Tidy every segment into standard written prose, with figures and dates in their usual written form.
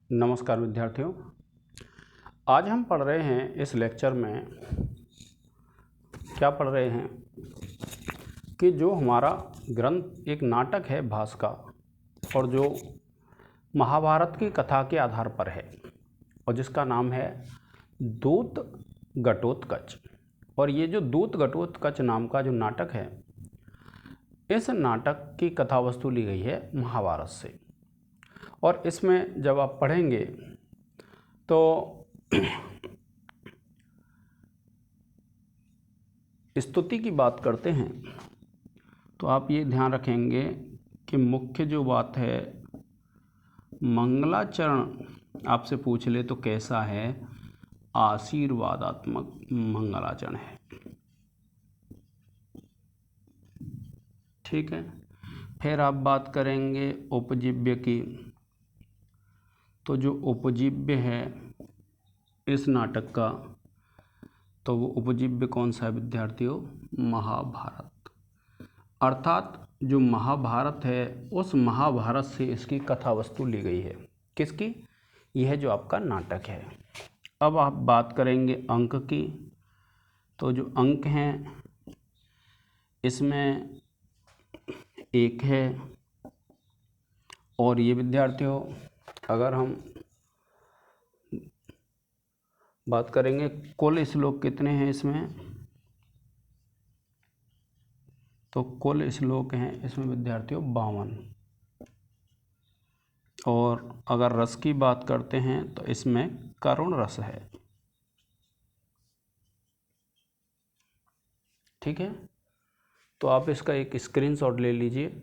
नमस्कार विद्यार्थियों। आज हम पढ़ रहे हैं इस लेक्चर में क्या पढ़ रहे हैं कि जो हमारा ग्रंथ एक नाटक है भास का और जो महाभारत की कथा के आधार पर है और जिसका नाम है दूत घटोत्कच। और ये जो दूत घटोत्कच नाम का जो नाटक है, इस नाटक की कथा वस्तु ली गई है महाभारत से। और इसमें जब आप पढ़ेंगे तो स्तुति की बात करते हैं तो आप ये ध्यान रखेंगे कि मुख्य जो बात है, मंगलाचरण आपसे पूछ ले तो कैसा है, आशीर्वादात्मक मंगलाचरण है। ठीक है। फिर आप बात करेंगे उपजीव्य की, तो जो उपजीव्य है इस नाटक का, तो वो उपजीव्य कौन सा है विद्यार्थियों? महाभारत। अर्थात जो महाभारत है उस महाभारत से इसकी कथा वस्तु ली गई है। किसकी? यह जो आपका नाटक है। अब आप बात करेंगे अंक की, तो जो अंक हैं इसमें एक है। और ये विद्यार्थियों अगर हम बात करेंगे कुल श्लोक कितने हैं इसमें, तो कुल श्लोक हैं इसमें विद्यार्थियों 52। और अगर रस की बात करते हैं तो इसमें करुण रस है। ठीक है। तो आप इसका एक स्क्रीनशॉट ले लीजिए।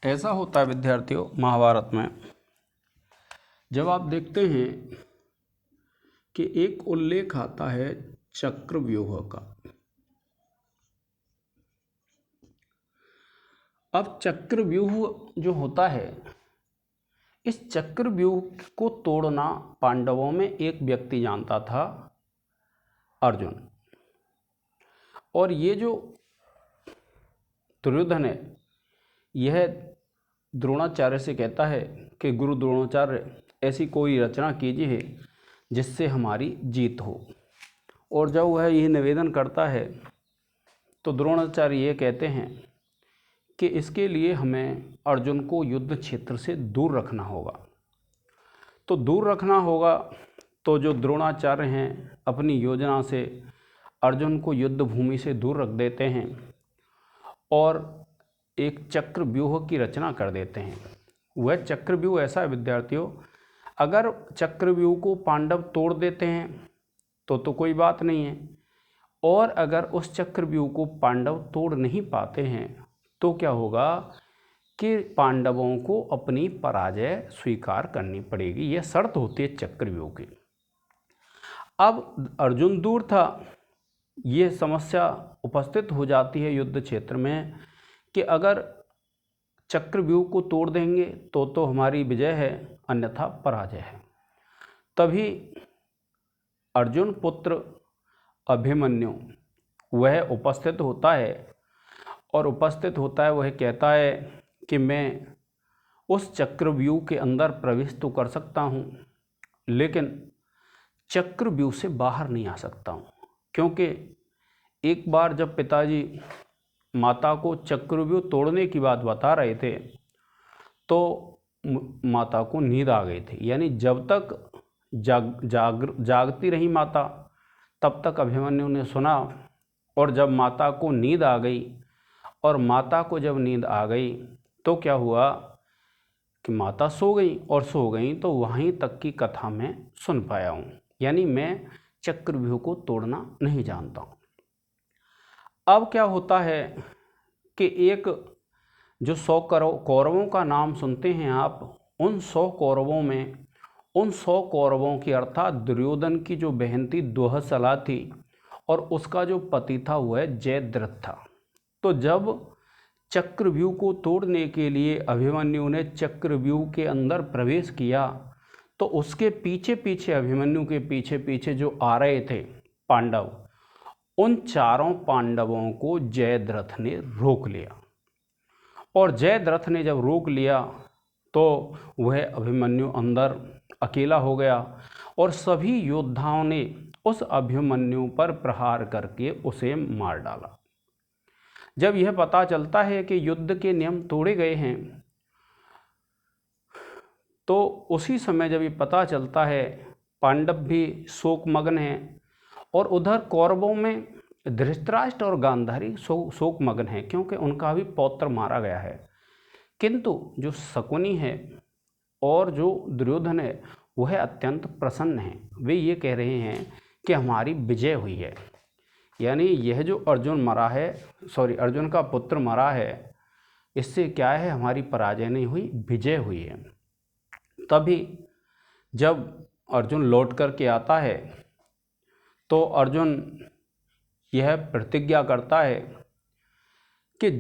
ऐसा होता है विद्यार्थियों महाभारत में, जब आप देखते हैं कि एक उल्लेख आता है चक्रव्यूह का। अब चक्रव्यूह जो होता है, इस चक्रव्यूह को तोड़ना पांडवों में एक व्यक्ति जानता था, अर्जुन। और ये जो दुर्योधन है, यह द्रोणाचार्य से कहता है कि गुरु द्रोणाचार्य ऐसी कोई रचना कीजिए जिससे हमारी जीत हो। और जब वह यह निवेदन करता है तो द्रोणाचार्य ये कहते हैं कि इसके लिए हमें अर्जुन को युद्ध क्षेत्र से दूर रखना होगा। तो दूर रखना होगा, तो जो द्रोणाचार्य हैं अपनी योजना से अर्जुन को युद्ध भूमि से दूर रख देते हैं और एक चक्रव्यूह की रचना कर देते हैं। वह चक्रव्यूह ऐसा है विद्यार्थियों, अगर चक्रव्यूह को पांडव तोड़ देते हैं तो कोई बात नहीं है, और अगर उस चक्रव्यूह को पांडव तोड़ नहीं पाते हैं तो क्या होगा कि पांडवों को अपनी पराजय स्वीकार करनी पड़ेगी। यह शर्त होती है चक्रव्यूह की। अब अर्जुन दूर था, ये समस्या उपस्थित हो जाती है युद्ध क्षेत्र में कि अगर चक्रव्यूह को तोड़ देंगे तो हमारी विजय है, अन्यथा पराजय है। तभी अर्जुन पुत्र अभिमन्यु वह उपस्थित होता है, और उपस्थित होता है, वह कहता है कि मैं उस चक्रव्यूह के अंदर प्रवेश तो कर सकता हूँ, लेकिन चक्रव्यूह से बाहर नहीं आ सकता हूँ। क्योंकि एक बार जब पिताजी माता को चक्रव्यूह तोड़ने की बात बता रहे थे तो माता को नींद आ गई थी। यानी जब तक जागती रही माता तब तक अभिमन्यु ने सुना, और जब माता को नींद आ गई, और माता को जब नींद आ गई तो क्या हुआ कि माता सो गई, और सो गई तो वहीं तक की कथा मैं सुन पाया हूँ। यानी मैं चक्रव्यूह को तोड़ना नहीं जानता हूँ। अब क्या होता है कि एक जो 100 कौरवों का नाम सुनते हैं आप, उन 100 कौरवों में, उन 100 कौरवों की अर्थात दुर्योधन की जो बहन थी दुहसला थी, और उसका जो पति था वह जयद्रथ था। तो जब चक्रव्यूह को तोड़ने के लिए अभिमन्यु ने चक्रव्यूह के अंदर प्रवेश किया तो उसके पीछे पीछे, अभिमन्यु के पीछे पीछे जो आ रहे थे पांडव, उन चारों पांडवों को जयद्रथ ने रोक लिया। और जयद्रथ ने जब रोक लिया तो वह अभिमन्यु अंदर अकेला हो गया और सभी योद्धाओं ने उस अभिमन्यु पर प्रहार करके उसे मार डाला। जब यह पता चलता है कि युद्ध के नियम तोड़े गए हैं तो उसी समय जब ये पता चलता है, पांडव भी शोकमग्न हैं और उधर कौरवों में धृतराष्ट्र और गांधारी शोकमग्न हैं क्योंकि उनका भी पौत्र मारा गया है। किंतु जो शकुनी है और जो दुर्योधन है वह अत्यंत प्रसन्न हैं। वे ये कह रहे हैं कि हमारी विजय हुई है, यानी यह जो अर्जुन मरा है, अर्जुन का पुत्र मरा है, इससे क्या है, हमारी पराजय नहीं हुई, विजय हुई है। तभी जब अर्जुन लौट करके आता है तो अर्जुन यह प्रतिज्ञा करता है कि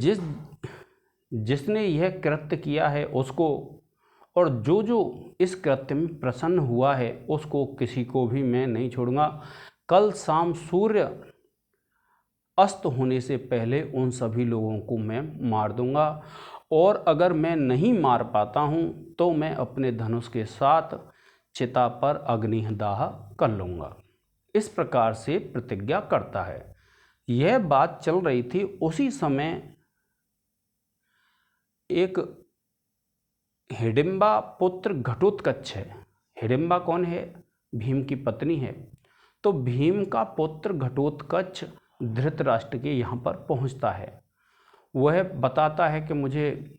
जिसने यह कृत्य किया है उसको, और जो जो इस कृत्य में प्रसन्न हुआ है उसको किसी को भी मैं नहीं छोड़ूंगा। कल शाम सूर्य अस्त होने से पहले उन सभी लोगों को मैं मार दूंगा, और अगर मैं नहीं मार पाता हूं तो मैं अपने धनुष के साथ चिता पर अग्निदाह कर लूँगा। इस प्रकार से प्रतिज्ञा करता है। यह बात चल रही थी, उसी समय एक हिडिंबा पुत्र घटोत्कच है। हिडिंबा कौन है? भीम की पत्नी है। तो भीम का पुत्र घटोत्कच धृतराष्ट्र के यहाँ पर पहुँचता है। वह बताता है कि मुझे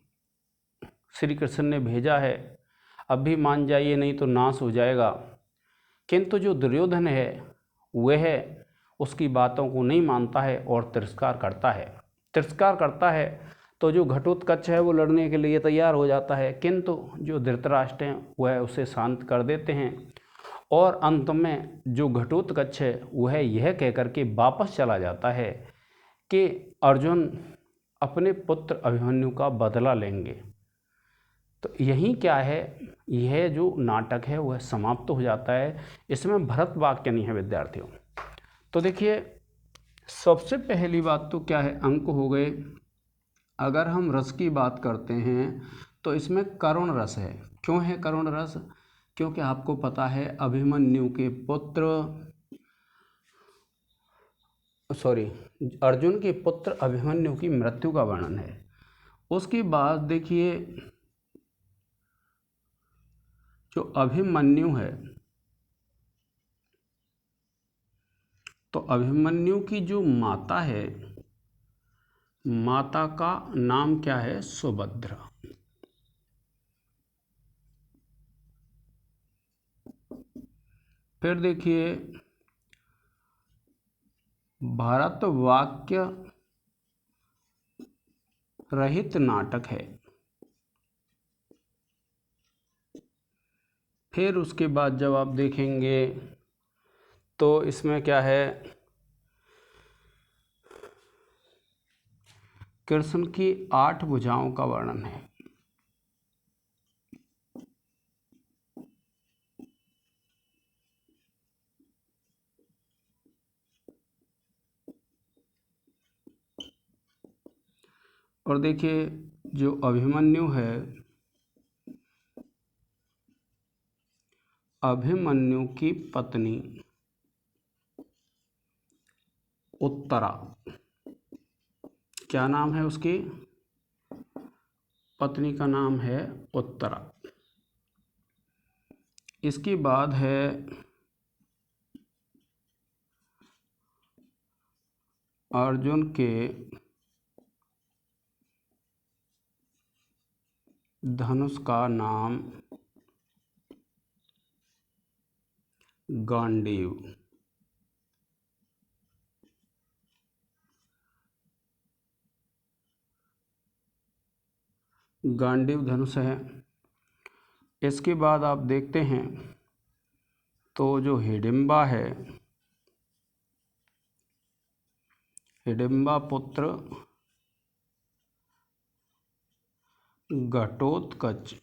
श्री कृष्ण ने भेजा है, अभी मान जाइए नहीं तो नाश हो जाएगा। किंतु जो दुर्योधन है वह उसकी बातों को नहीं मानता है और तिरस्कार करता है। तो जो घटोत्कच है वो लड़ने के लिए तैयार हो जाता है, किंतु जो धृतराष्ट्र हैं वह उसे शांत कर देते हैं। और अंत में जो घटोत्कच है वह यह कहकर के वापस चला जाता है कि अर्जुन अपने पुत्र अभिमन्यु का बदला लेंगे। तो यही क्या है, यह जो नाटक है वह समाप्त हो जाता है। इसमें भरत वाक्य नहीं है विद्यार्थियों। तो देखिए, सबसे पहली बात तो क्या है, अंक हो गए। अगर हम रस की बात करते हैं तो इसमें करुण रस है। क्यों है करुण रस? क्योंकि आपको पता है अभिमन्यु के पुत्र अर्जुन के पुत्र अभिमन्यु की मृत्यु का वर्णन है। उसके बाद देखिए, जो अभिमन्यु है तो अभिमन्यु की जो माता है, माता का नाम क्या है? सुभद्रा। फिर देखिए, भारत वाक्य रहित नाटक है। फिर उसके बाद जब आप देखेंगे तो इसमें क्या है, कृष्ण की 8 भुजाओं का वर्णन है। और देखिए, जो अभिमन्यु है, अभिमन्यु की पत्नी उत्तरा, क्या नाम है उसकी? पत्नी का नाम है उत्तरा। इसके बाद है अर्जुन के धनुष का नाम गांडीव। गांडीव धनुष है। इसके बाद आप देखते हैं तो जो हिडिंबा है हिडिंबा पुत्र घटोत्कच।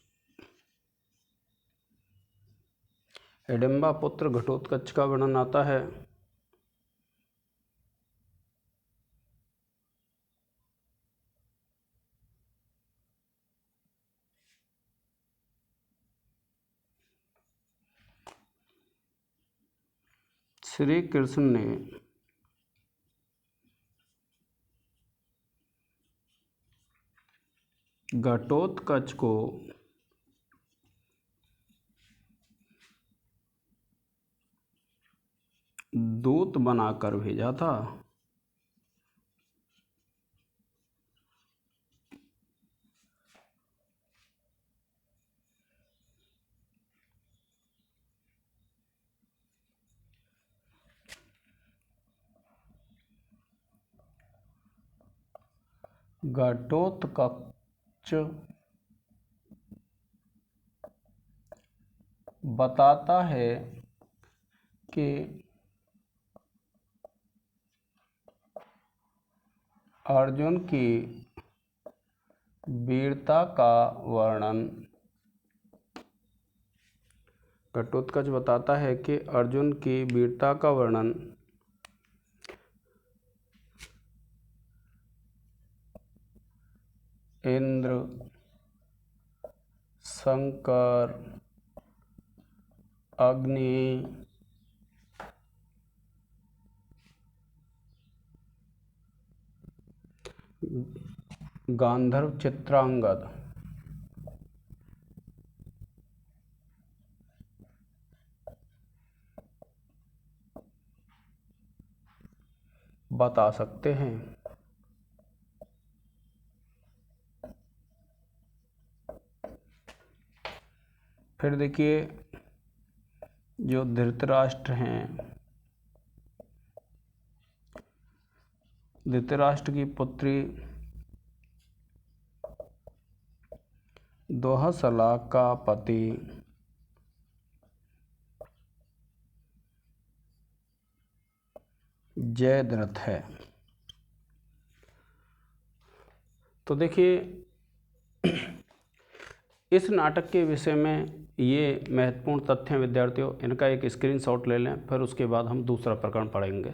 हिडिंबा पुत्र घटोत्कच का वर्णन आता है। श्री कृष्ण ने घटोत्कच को दूत बनाकर भेजा था। घटोत्कच बताता है कि अर्जुन की वीरता का वर्णन। घटोत्कच बताता है कि अर्जुन की वीरता का वर्णन इंद्र, शंकर, अग्नि, गांधर्व, चित्रांगद बता सकते हैं। फिर देखिए जो धृतराष्ट्र हैं, धृतराष्ट्र की पुत्री दोहसला का पति जयद्रथ है। तो देखिए इस नाटक के विषय में ये महत्वपूर्ण तथ्य हैं विद्यार्थियों, इनका एक स्क्रीनशॉट ले लें, फिर उसके बाद हम दूसरा प्रकरण पढ़ेंगे।